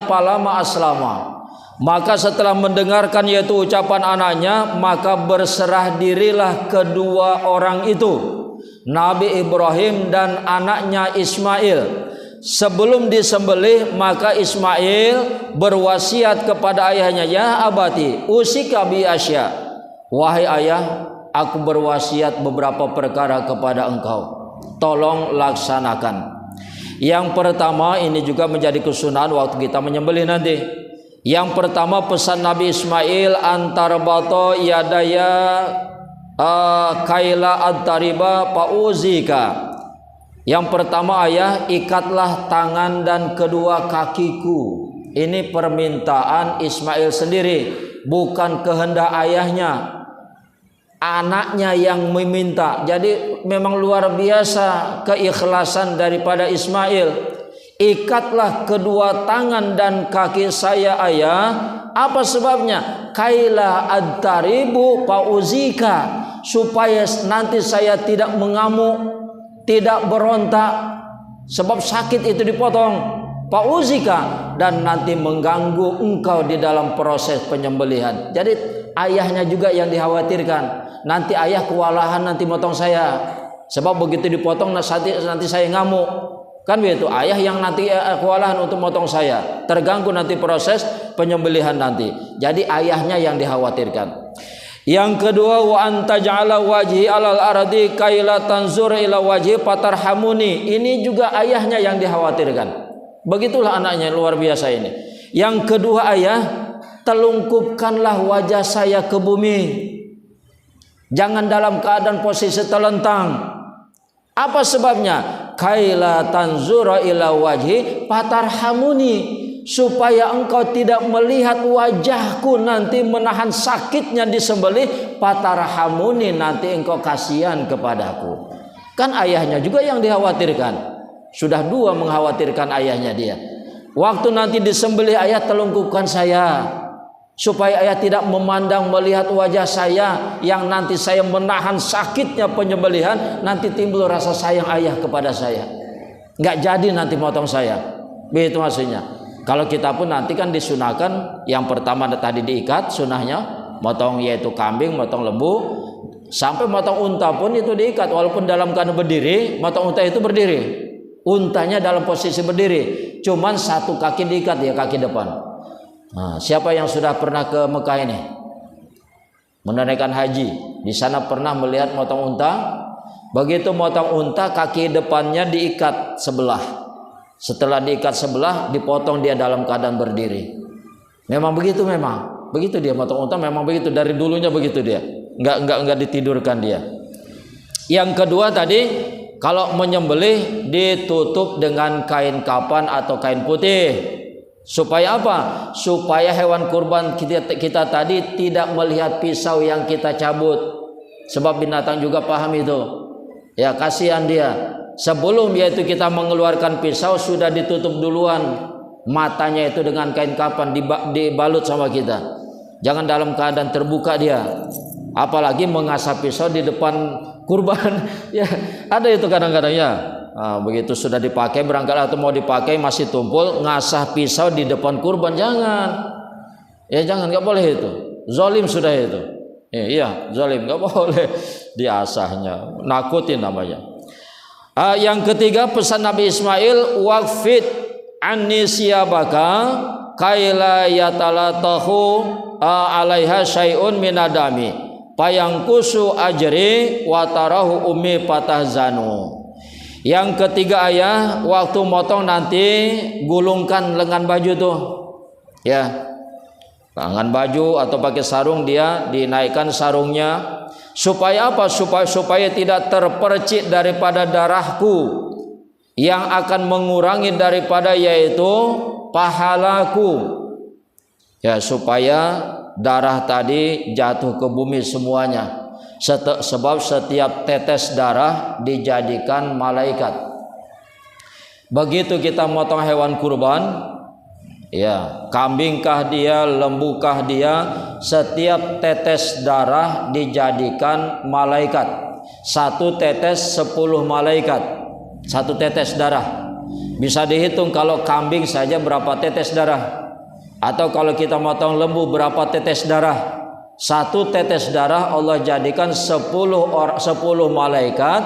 Palama aslama. Maka setelah mendengarkan yaitu ucapan anaknya, maka berserah dirilah kedua orang itu, Nabi Ibrahim dan anaknya Ismail. Sebelum disembelih, maka Ismail berwasiat kepada ayahnya, ya abati usika bi asya. Wahai ayah, aku berwasiat beberapa perkara kepada engkau, tolong laksanakan. Yang pertama, ini juga menjadi kesunahan waktu kita menyembelih nanti. Yang pertama, pesan Nabi Ismail, antar bato yadaya kaila ad-tariba pauzika. Yang pertama, ayah, ikatlah tangan dan kedua kakiku. Ini permintaan Ismail sendiri, bukan kehendak ayahnya. Anaknya yang meminta. Jadi memang luar biasa keikhlasan daripada Ismail. Ikatlah kedua tangan dan kaki saya ayah. Apa sebabnya? Kaila ad-taribu pauzika, supaya nanti saya tidak mengamuk, tidak berontak, sebab sakit itu dipotong. Pauzika, dan nanti mengganggu engkau di dalam proses penyembelihan. Jadi ayahnya juga yang dikhawatirkan. Nanti ayah kewalahan nanti motong saya, sebab begitu dipotong nanti saya ngamuk. Kan begitu, ayah yang nanti kewalahan untuk motong saya, terganggu nanti proses penyembelihan nanti. Jadi ayahnya yang dikhawatirkan. Yang kedua, wa anta ja'ala wajhi 'alal ardi kaila tanzur ila wajhi fatarhamuni. Ini juga ayahnya yang dikhawatirkan. Begitulah anaknya, luar biasa ini. Yang kedua, ayah, telungkupkanlah wajah saya ke bumi. Jangan dalam keadaan posisi telentang. Apa sebabnya? Kaila tanzura ila wajhi fatarhamuni, supaya engkau tidak melihat wajahku nanti menahan sakitnya disembelih. Fatarhamuni, nanti engkau kasihan kepadaku. Kan ayahnya juga yang dikhawatirkan. Sudah dua mengkhawatirkan ayahnya dia. Waktu nanti disembelih, ayah telungkupkan saya, supaya ayah tidak memandang melihat wajah saya yang nanti saya menahan sakitnya penyembelihan, nanti timbul rasa sayang ayah kepada saya, nggak jadi nanti motong saya. Begitu maksudnya. Kalau kita pun nanti kan disunahkan, yang pertama tadi diikat sunahnya, motong yaitu kambing, motong lembu, sampai motong unta pun itu diikat, walaupun dalam keadaan berdiri. Motong unta itu berdiri, untanya dalam posisi berdiri, cuman satu kaki diikat, ya kaki depan. Nah, siapa yang sudah pernah ke Mekah ini menunaikan haji, di sana pernah melihat motong unta? Begitu motong unta, kaki depannya diikat sebelah. Setelah diikat sebelah, dipotong dia dalam keadaan berdiri. Memang begitu, memang begitu dia motong unta, memang begitu dari dulunya begitu dia. Enggak ditidurkan dia. Yang kedua tadi, kalau menyembelih ditutup dengan kain kapan atau kain putih. Supaya apa? Supaya hewan kurban kita tadi tidak melihat pisau yang kita cabut. Sebab binatang juga paham itu. Ya, kasihan dia. Sebelum yaitu kita mengeluarkan pisau, sudah ditutup duluan matanya itu dengan kain kapan, dibalut sama kita. Jangan dalam keadaan terbuka dia. Apalagi mengasah pisau di depan kurban. Ya, ada itu kadang-kadang ya. Nah, begitu sudah dipakai barangkali atau mau dipakai masih tumpul, ngasah pisau di depan kurban, jangan. Ya jangan, nggak boleh itu. Zalim sudah itu. Iya, zalim, nggak boleh diasahnya. Nakutin namanya. Yang ketiga, pesan Nabi Ismail, waqfit anni siyabaka kaila yatalatahu alaiha syai'un minadami payangkusu ajri watarahu ummi patahzanu. Yang ketiga, ayah, waktu motong nanti gulungkan lengan baju tuh, ya, lengan baju atau pakai sarung, dia dinaikkan sarungnya. Supaya apa? Supaya tidak terpercik daripada darahku yang akan mengurangi daripada yaitu pahalaku. Ya, supaya darah tadi jatuh ke bumi semuanya. Sebab setiap tetes darah dijadikan malaikat. Begitu kita motong hewan kurban, ya, kambingkah dia, lembukah dia, setiap tetes darah dijadikan malaikat. Satu tetes 10 malaikat, satu tetes darah. Bisa dihitung kalau kambing saja berapa tetes darah, atau kalau kita motong lembu berapa tetes darah. Satu tetes darah Allah jadikan 10 malaikat,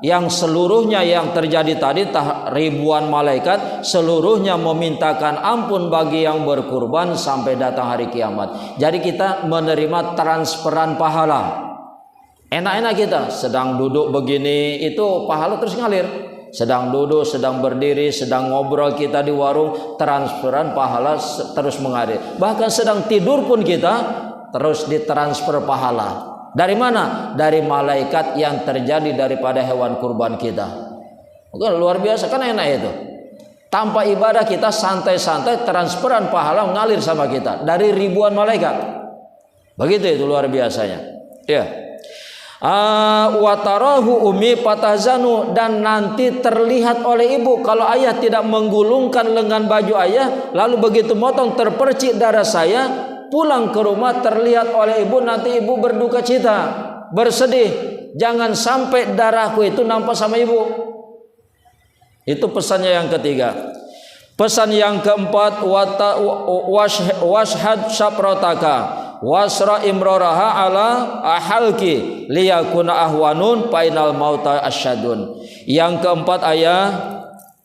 yang seluruhnya yang terjadi tadi ribuan malaikat seluruhnya memintakan ampun bagi yang berkurban sampai datang hari kiamat. Jadi kita menerima transferan pahala. Enak-enak kita sedang duduk begini itu pahala terus ngalir. Sedang duduk, sedang berdiri, sedang ngobrol kita di warung, transferan pahala terus mengalir. Bahkan sedang tidur pun kita terus ditransfer pahala. Dari mana? Dari malaikat yang terjadi daripada hewan kurban kita. Bukan luar biasa kan, enak itu. Tanpa ibadah kita santai-santai, transferan pahala mengalir sama kita dari ribuan malaikat. Begitu itu luar biasanya. Ya. Watarahu umi patahzanu, dan nanti terlihat oleh ibu kalau ayah tidak menggulungkan lengan baju ayah, lalu begitu motong terpercik darah saya, pulang ke rumah terlihat oleh ibu, nanti ibu berduka cita, bersedih. Jangan sampai darahku itu nampak sama ibu. Itu pesannya yang ketiga. Pesan yang keempat, washhad saprotaka wasra imroraha ala ahalki liyakuna ahwanun painal mauta asyadun. Yang keempat, ayah,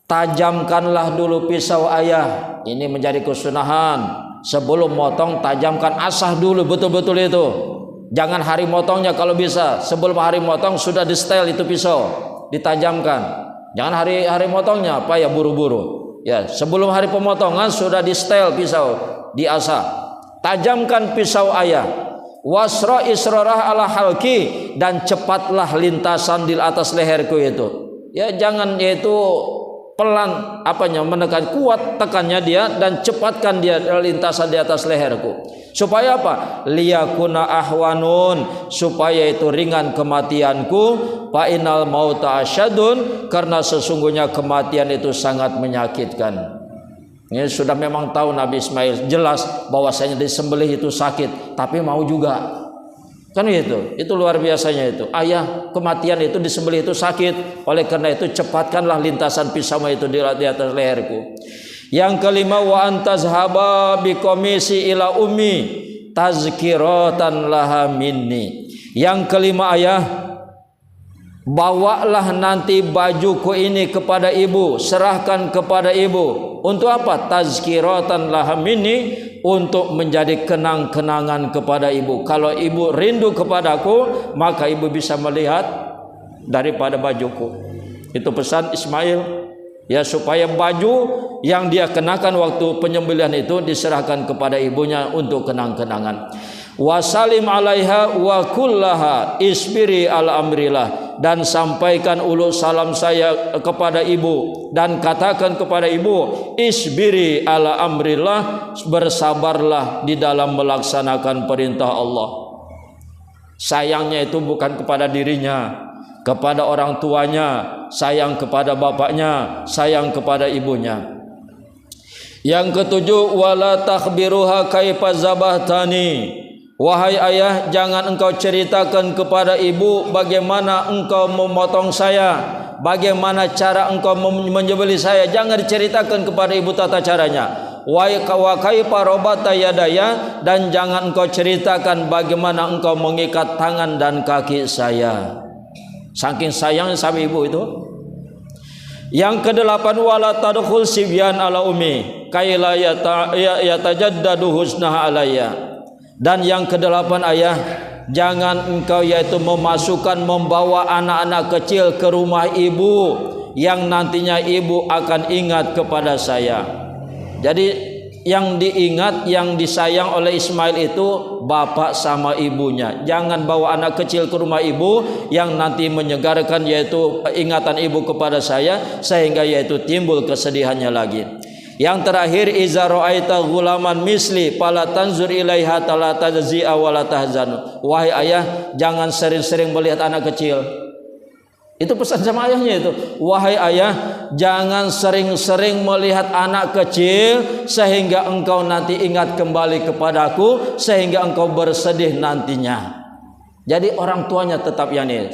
tajamkanlah dulu pisau ayah. Ini menjadi kesunahan. Sebelum motong tajamkan, asah dulu betul-betul itu. Jangan hari motongnya kalau bisa. Sebelum hari motong sudah di setel itu pisau, ditajamkan. Jangan hari motongnya apa ya buru-buru. Ya, sebelum hari pemotongan sudah di setel pisau, diasah. Tajamkan pisau ayah. Wasra israrah ala halki, dan cepatlah lintasan di atas leherku itu. Ya, jangan yaitu pelan menekan, kuat tekannya dia dan cepatkan dia lintasan di atas leherku. Supaya apa? Liyakuna ahwanun, supaya itu ringan kematianku. Fa innal mauta asyadun, karena sesungguhnya kematian itu sangat menyakitkan. Ini sudah memang tahu Nabi Ismail jelas bahwasanya disembelih itu sakit, tapi mau juga. Kan itu luar biasanya itu. Ayah, kematian itu disembelih itu sakit. Oleh karena itu cepatkanlah lintasan pisau itu di atas leherku. Yang kelima, wa antazhaba biqamisi ila ummi tazkiratan laha minni. Yang kelima, ayah, bawalah nanti bajuku ini kepada ibu, serahkan kepada ibu. Untuk apa? Tazkiratan laha minni, untuk menjadi kenang-kenangan kepada ibu. Kalau ibu rindu kepadaku, maka ibu bisa melihat daripada bajuku. Itu pesan Ismail, ya, supaya baju yang dia kenakan waktu penyembelihan itu diserahkan kepada ibunya untuk kenang-kenangan. Wasalim alaiha wa kullaha isbiri ala amrillah, dan sampaikan ulu salam saya kepada ibu dan katakan kepada ibu, isbiri ala amrillah, bersabarlah di dalam melaksanakan perintah Allah. Sayangnya itu bukan kepada dirinya, kepada orang tuanya, sayang kepada bapaknya, sayang kepada ibunya. Yang ketujuh, wala takhbiruha kaifa zabahtani. Wahai ayah, jangan engkau ceritakan kepada ibu bagaimana engkau memotong saya, bagaimana cara engkau menyembelih saya. Jangan diceritakan kepada ibu tata caranya. Wa kaifa rabata yadaya, dan jangan engkau ceritakan bagaimana engkau mengikat tangan dan kaki saya. Saking sayangnya sama ibu itu. Yang kedelapan, wala tadkhul sibyan ala ummi kaila yatajaddadu husnaha alayya. Dan yang kedelapan, ayah, jangan engkau yaitu membawa anak-anak kecil ke rumah ibu yang nantinya ibu akan ingat kepada saya. Jadi yang diingat, yang disayang oleh Ismail itu bapak sama ibunya. Jangan bawa anak kecil ke rumah ibu yang nanti menyegarkan yaitu ingatan ibu kepada saya, sehingga yaitu timbul kesedihannya lagi. Yang terakhir, iza ra'aita ghulaman misli fala tanzur ilaiha la tajzi'a wa la tahzan. Wahai ayah, jangan sering-sering melihat anak kecil. Itu pesan sama ayahnya itu. Wahai ayah, jangan sering-sering melihat anak kecil sehingga engkau nanti ingat kembali kepadaku, sehingga engkau bersedih nantinya. Jadi orang tuanya tetap yang ini.